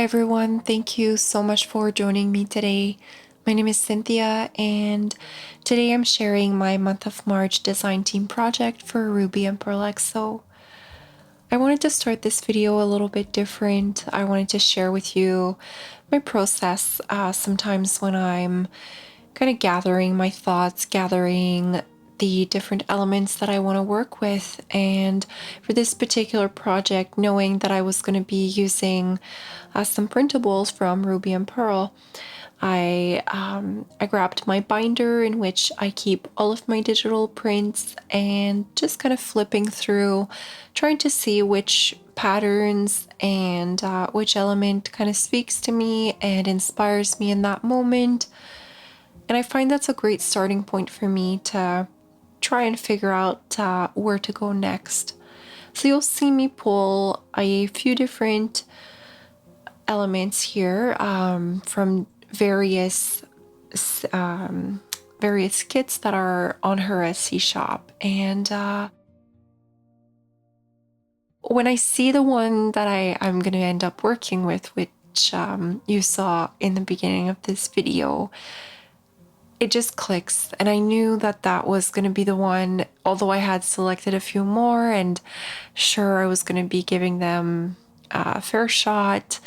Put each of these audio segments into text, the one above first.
everyone, thank you so much for joining me today. My name is Cynthia, and today I'm sharing my month of March design team project for Ruby and Pearl XO. I wanted to start this video a little bit different. I wanted to share with you my process sometimes when I'm kind of gathering my thoughts, gathering the different elements that I want to work with. And for this particular project, knowing that I was going to be using some printables from Ruby and Pearl, I grabbed my binder in which I keep all of my digital prints and just kind of flipping through, trying to see which patterns and which element kind of speaks to me and inspires me in that moment. And I find that's a great starting point for me to try and figure out where to go next. So you'll see me pull a few different elements here from various kits that are on her Etsy shop. And when I see the one that I'm going to end up working with, which you saw in the beginning of this video, it just clicks. And I knew that that was going to be the one, although I had selected a few more and sure I was going to be giving them a fair shot.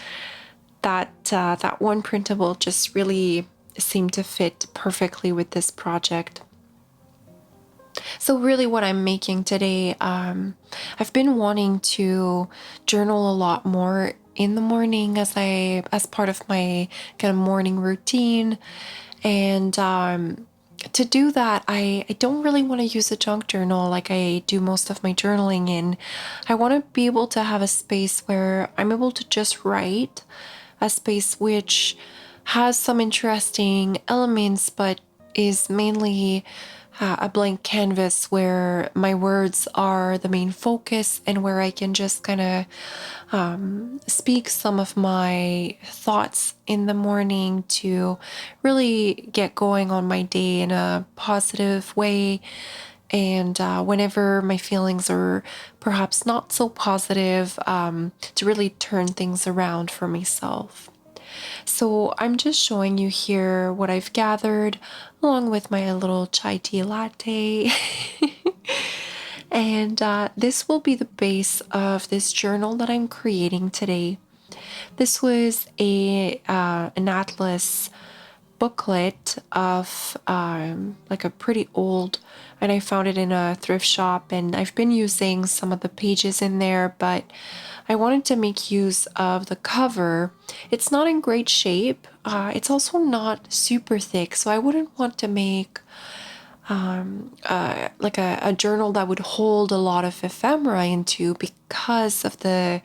That one printable just really seemed to fit perfectly with this project. So really what I'm making today, I've been wanting to journal a lot more in the morning as part of my kind of morning routine. And to do that, I don't really want to use a junk journal like I do most of my journaling in. I want to be able to have a space where I'm able to just write, a space which has some interesting elements, but is mainly a blank canvas where my words are the main focus and where I can just kind of speak some of my thoughts in the morning to really get going on my day in a positive way. And whenever my feelings are perhaps not so positive, to really turn things around for myself. So I'm just showing you here what I've gathered along with my little chai tea latte. And this will be the base of this journal that I'm creating today. This was an atlas booklet of like a pretty old, and I found it in a thrift shop, and I've been using some of the pages in there, but I wanted to make use of the cover. It's not in great shape. It's also not super thick, so I wouldn't want to make like a journal that would hold a lot of ephemera into because of the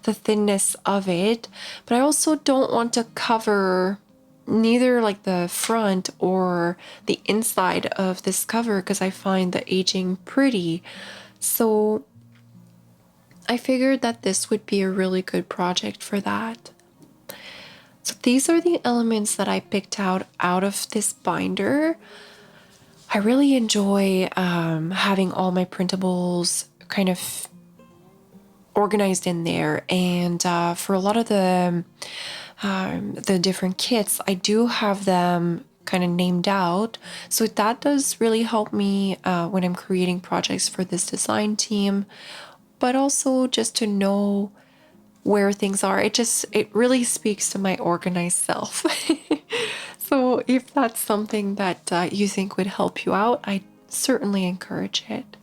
thinness of it. But I also don't want to cover neither like the front or the inside of this cover because I find the aging pretty. So I figured that this would be a really good project for that. So these are the elements that I picked out of this binder. I really enjoy having all my printables kind of organized in there, and for a lot of the different kits, I do have them kind of named out. So that does really help me when I'm creating projects for this design team, but also just to know where things are. It really speaks to my organized self. So if that's something that you think would help you out, I certainly encourage it.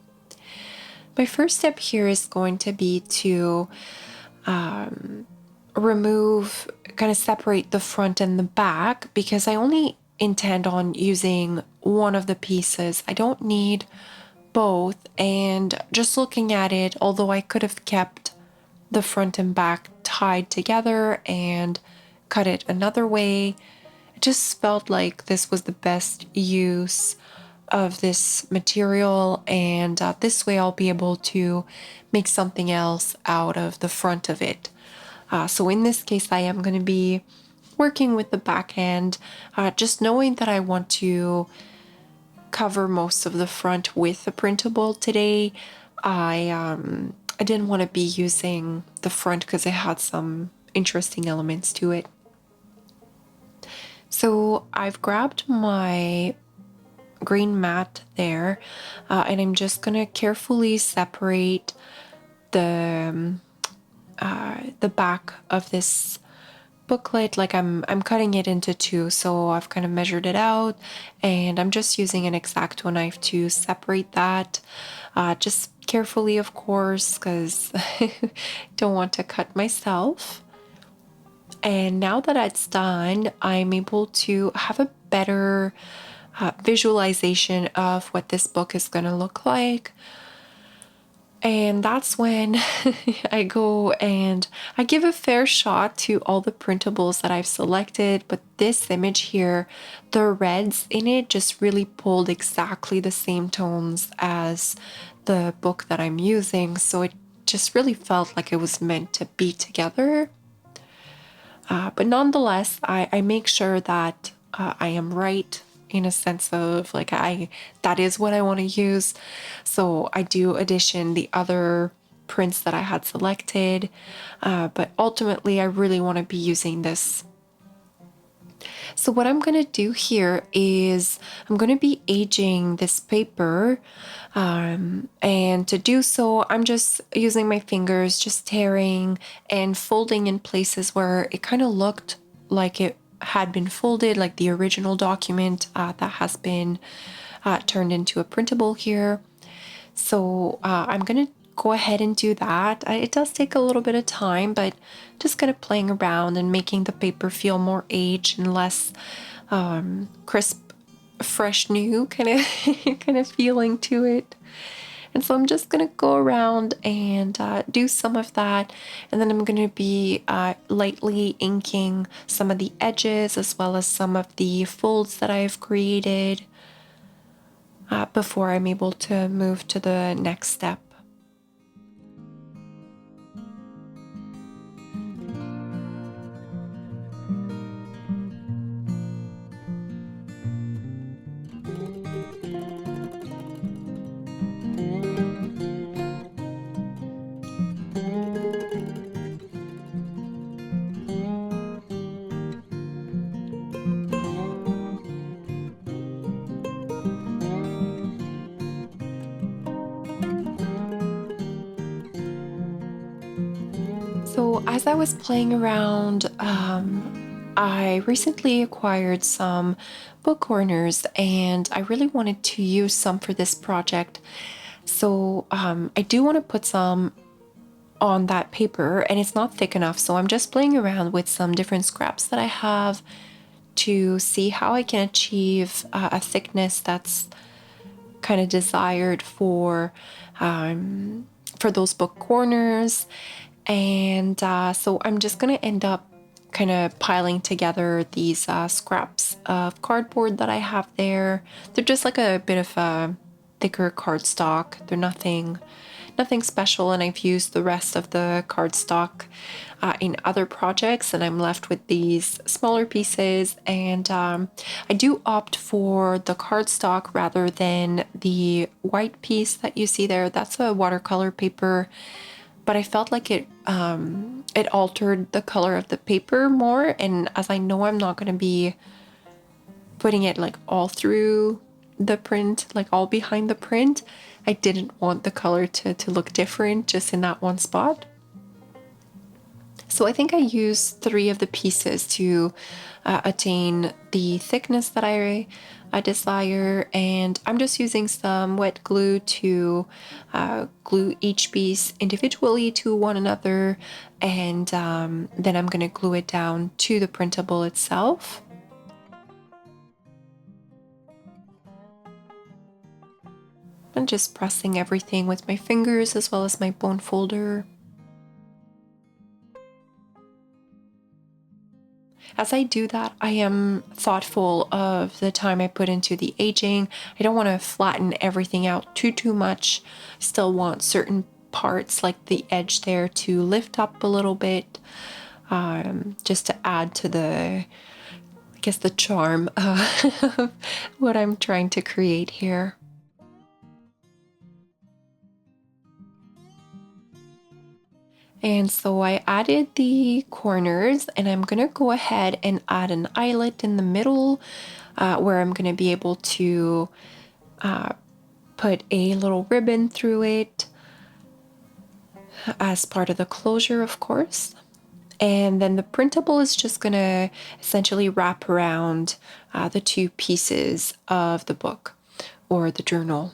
My first step here is going to be to remove, kind of separate the front and the back, because I only intend on using one of the pieces. I don't need both. And just looking at it, although I could have kept the front and back tied together and cut it another way, it just felt like this was the best use of this material, and this way I'll be able to make something else out of the front of it. So in this case, I am going to be working with the back end, just knowing that I want to cover most of the front with the printable today. I didn't want to be using the front because it had some interesting elements to it. So I've grabbed my green mat there, and I'm just gonna carefully separate the back of this booklet. Like I'm cutting it into two, so I've kind of measured it out, and I'm just using an X-Acto knife to separate that, just carefully, of course, because don't want to cut myself. And now that it's done, I'm able to have a better visualization of what this book is going to look like. And that's when I go and I give a fair shot to all the printables that I've selected. But this image here, the reds in it just really pulled exactly the same tones as the book that I'm using. So it just really felt like it was meant to be together. But nonetheless, I make sure that I am right in a sense of like that is what I want to use. So I do addition the other prints that I had selected, but ultimately I really want to be using this. So what I'm going to do here is I'm going to be aging this paper, and to do so I'm just using my fingers, just tearing and folding in places where it kind of looked like it had been folded, like the original document that has been turned into a printable here. So I'm going to go ahead and do that. It does take a little bit of time, but just kind of playing around and making the paper feel more aged and less crisp, fresh, new kind of kind of feeling to it. And so I'm just going to go around and do some of that. And then I'm going to be lightly inking some of the edges as well as some of the folds that I've created before I'm able to move to the next step. So as I was playing around, I recently acquired some book corners and I really wanted to use some for this project. So I do want to put some on that paper and it's not thick enough. So I'm just playing around with some different scraps that I have to see how I can achieve a thickness that's kind of desired for those book corners. And so I'm just going to end up kind of piling together these scraps of cardboard that I have there. They're just like a bit of a thicker cardstock. They're nothing special, and I've used the rest of the cardstock in other projects, and I'm left with these smaller pieces. And I do opt for the cardstock rather than the white piece that you see there. That's a watercolor paper, but I felt like it altered the color of the paper more. And as I know I'm not going to be putting it like all through the print, like all behind the print, I didn't want the color to look different just in that one spot. So I think I used 3 of the pieces to attain the thickness that I desire, and I'm just using some wet glue to glue each piece individually to one another, and then I'm going to glue it down to the printable itself. I'm just pressing everything with my fingers as well as my bone folder. As I do that, I am thoughtful of the time I put into the aging. I don't want to flatten everything out too much. I still want certain parts like the edge there to lift up a little bit, just to add to the, I guess, the charm of what I'm trying to create here. And so I added the corners, and I'm gonna go ahead and add an eyelet in the middle where I'm gonna be able to put a little ribbon through it as part of the closure, of course. And then the printable is just gonna essentially wrap around the two pieces of the book or the journal.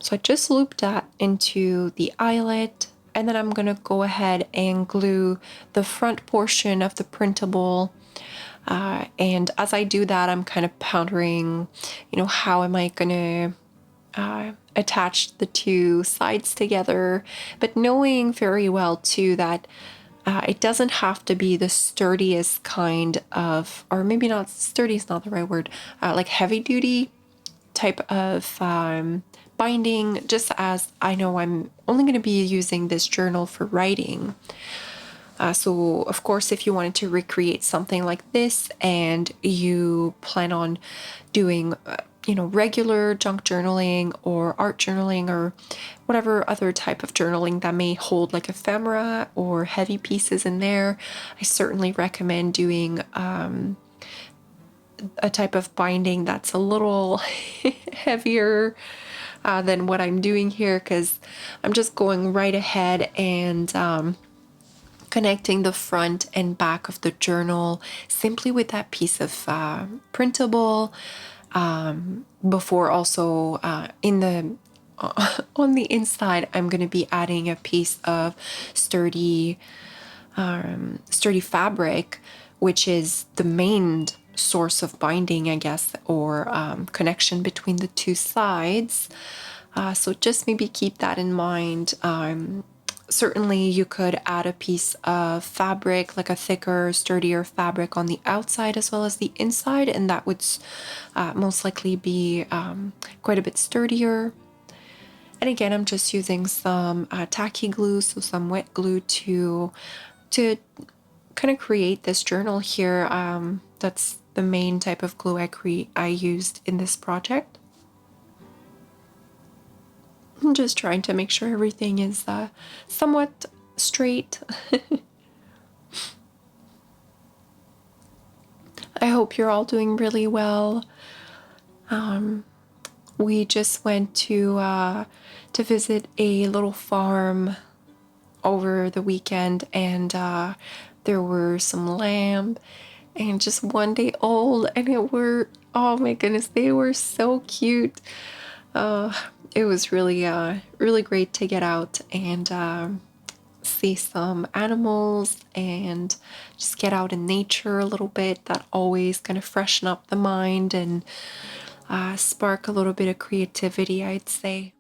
So I just looped that into the eyelet, and then I'm gonna go ahead and glue the front portion of the printable. And as I do that, I'm kind of pondering, how am I gonna attach the two sides together, but knowing very well too that it doesn't have to be the sturdiest kind of, or maybe not sturdy is not the right word, like heavy duty type of binding, just as I know I'm only going to be using this journal for writing. So of course, if you wanted to recreate something like this and you plan on doing regular junk journaling or art journaling or whatever other type of journaling that may hold like ephemera or heavy pieces in there, I certainly recommend doing a type of binding that's a little heavier than what I'm doing here, because I'm just going right ahead and connecting the front and back of the journal simply with that piece of printable, before also in the on the inside I'm going to be adding a piece of sturdy fabric, which is the main source of binding, I guess, or connection between the two sides. So just maybe keep that in mind. Certainly you could add a piece of fabric, like a thicker, sturdier fabric on the outside as well as the inside, and that would most likely be quite a bit sturdier. And again, I'm just using some tacky glue, so some wet glue to kind of create this journal here. That's the main type of glue I used in this project. I'm just trying to make sure everything is somewhat straight. I hope you're all doing really well. We just went to visit a little farm over the weekend, and there were some lamb and just 1 day old, and oh my goodness, they were so cute. It was really really great to get out and see some animals and just get out in nature a little bit. That always kind of freshen up the mind and spark a little bit of creativity, I'd say.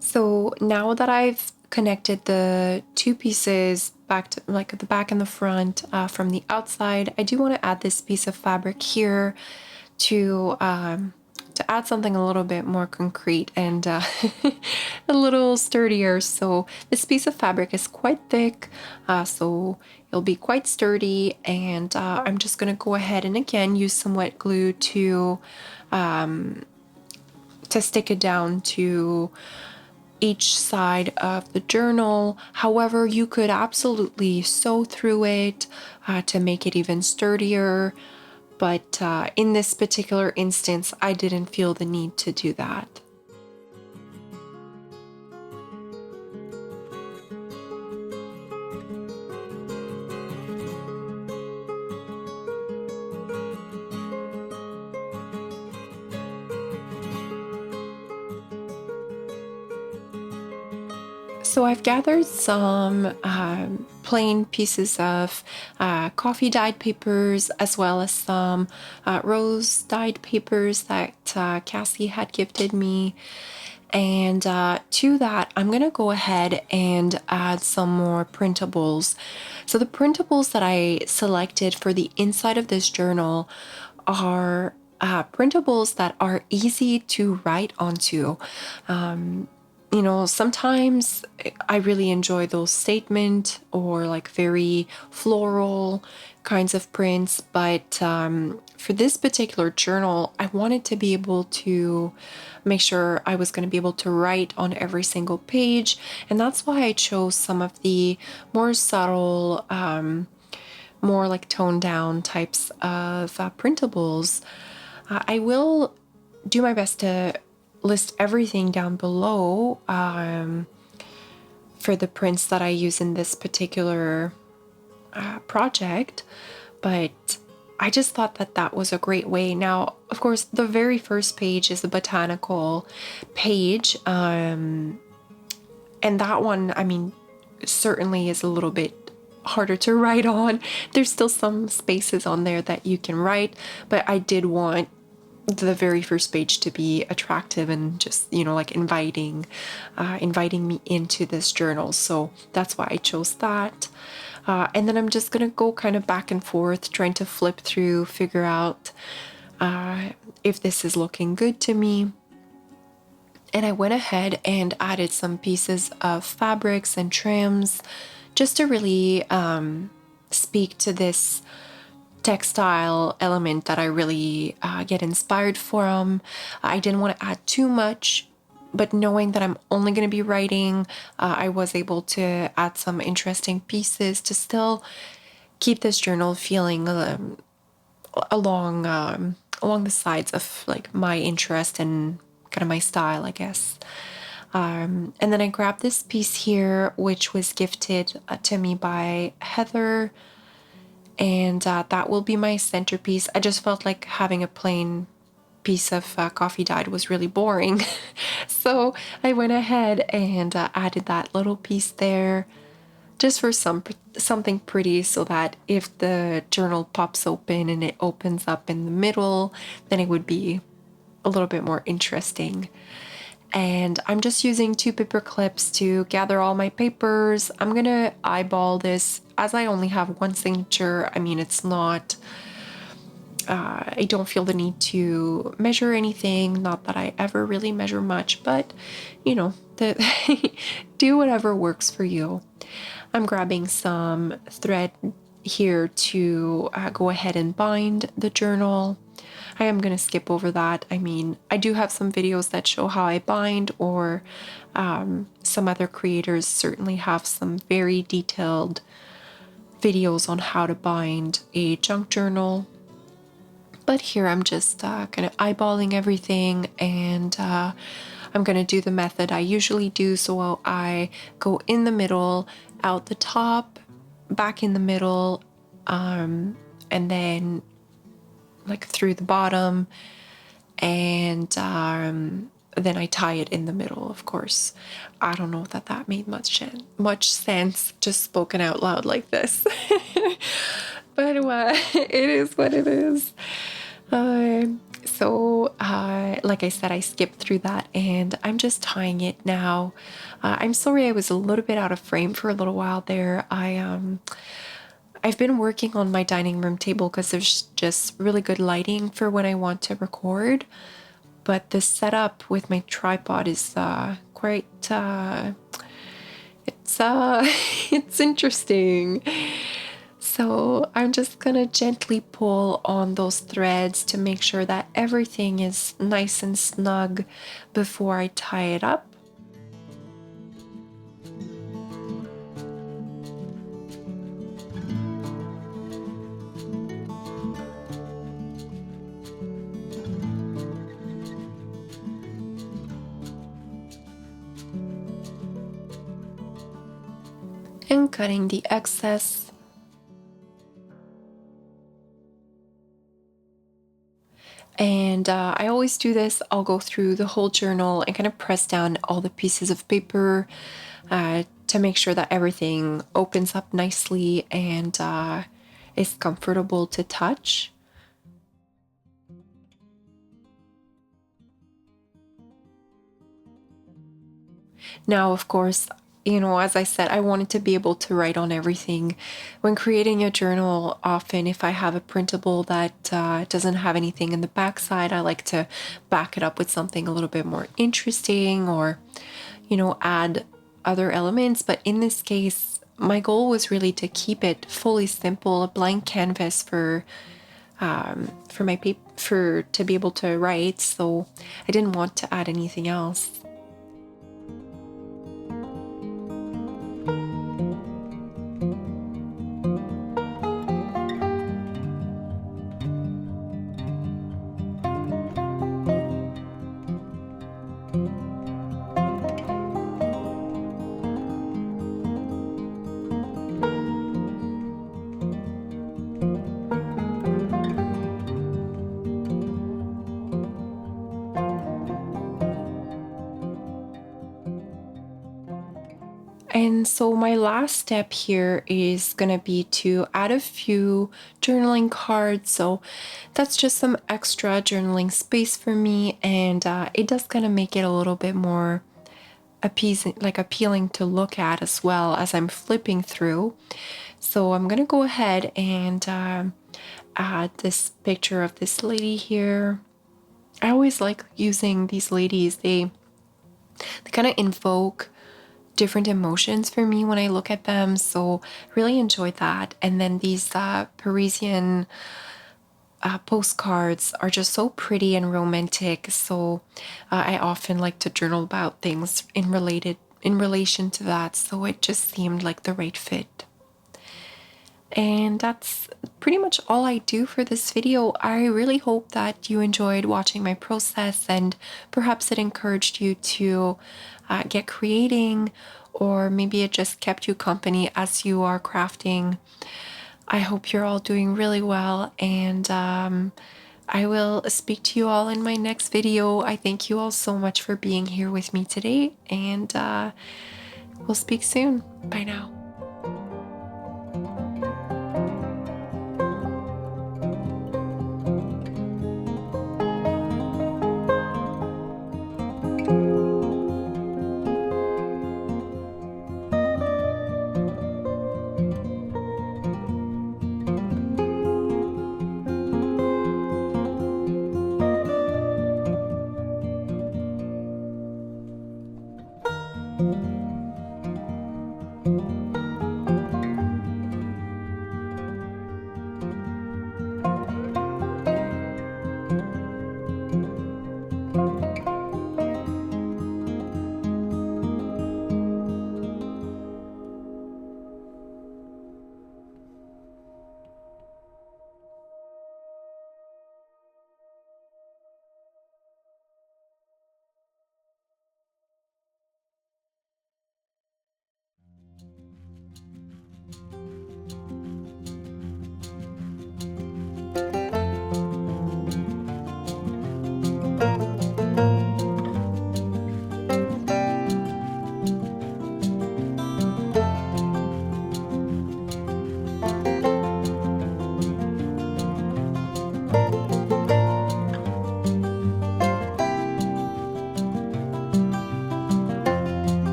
So now that I've connected the two pieces back to like the back and the front from the outside, I do want to add this piece of fabric here to add something a little bit more concrete and a little sturdier. So this piece of fabric is quite thick, so it'll be quite sturdy, and I'm just gonna go ahead and again use some wet glue to stick it down to each side of the journal. However, you could absolutely sew through it to make it even sturdier, but in this particular instance, I didn't feel the need to do that. So I've gathered some plain pieces of coffee dyed papers, as well as some rose dyed papers that Cassie had gifted me. And to that, I'm gonna go ahead and add some more printables. So the printables that I selected for the inside of this journal are printables that are easy to write onto. you know, sometimes I really enjoy those statement or like very floral kinds of prints, but for this particular journal, I wanted to be able to make sure I was going to be able to write on every single page, and that's why I chose some of the more subtle, more like toned down types of printables. I will do my best to list everything down below for the prints that I use in this particular project, but I just thought that that was a great way. Now, of course, the very first page is the botanical page, and that one, I mean, certainly is a little bit harder to write on. There's still some spaces on there that you can write, but I did want the very first page to be attractive and just, you know, like inviting me into this journal. So that's why I chose that. And then I'm just gonna go kind of back and forth, trying to flip through, figure out if this is looking good to me. And I went ahead and added some pieces of fabrics and trims just to really speak to this textile element that I really get inspired from. I didn't want to add too much, but knowing that I'm only going to be writing, I was able to add some interesting pieces to still keep this journal feeling along the sides of like my interest and kind of my style, I guess. And then I grabbed this piece here, which was gifted to me by Heather, and that will be my centerpiece. I just felt like having a plain piece of coffee dyed was really boring. So I went ahead and added that little piece there just for something pretty, so that if the journal pops open and it opens up in the middle, then it would be a little bit more interesting. And I'm just using 2 paper clips to gather all my papers. I'm gonna eyeball this as I only have one signature. I mean, it's not, I don't feel the need to measure anything. Not that I ever really measure much, but you know, do whatever works for you. I'm grabbing some thread here to go ahead and bind the journal. I am going to skip over that. I mean, I do have some videos that show how I bind, or some other creators certainly have some very detailed videos on how to bind a junk journal. But here I'm just kind of eyeballing everything, and I'm going to do the method I usually do. So I go in the middle, out the top, back in the middle, and then like through the bottom, and then I tie it in the middle, of course. I don't know that that made much sense, just spoken out loud like this. But it is what it is. So like I said, I skipped through that and I'm just tying it now. I'm sorry I was a little bit out of frame for a little while there. I've been working on my dining room table because there's just really good lighting for when I want to record. But the setup with my tripod is quite, it's it's interesting. So I'm just gonna gently pull on those threads to make sure that everything is nice and snug before I tie it up. And cutting the excess. And I always do this. I'll go through the whole journal and kind of press down all the pieces of paper to make sure that everything opens up nicely and is comfortable to touch. Now, of course, as I said, I wanted to be able to write on everything. When creating a journal, often if I have a printable that doesn't have anything in the backside, I like to back it up with something a little bit more interesting, or, add other elements. But in this case, my goal was really to keep it fully simple, a blank canvas for my paper, to be able to write. So I didn't want to add anything else. And so my last step here is going to be to add a few journaling cards. So that's just some extra journaling space for me. And it does kind of make it a little bit more appealing to look at as well as I'm flipping through. So I'm going to go ahead and add this picture of this lady here. I always like using these ladies. They kind of invoke different emotions for me when I look at them. So really enjoyed that. And then these Parisian postcards are just so pretty and romantic. So I often like to journal about things in relation to that. So it just seemed like the right fit. And that's pretty much all I do for this video. I really hope that you enjoyed watching my process, and perhaps it encouraged you to get creating, or maybe it just kept you company as you are crafting. I hope you're all doing really well, and I will speak to you all in my next video. I thank you all so much for being here with me today, and we'll speak soon. Bye now.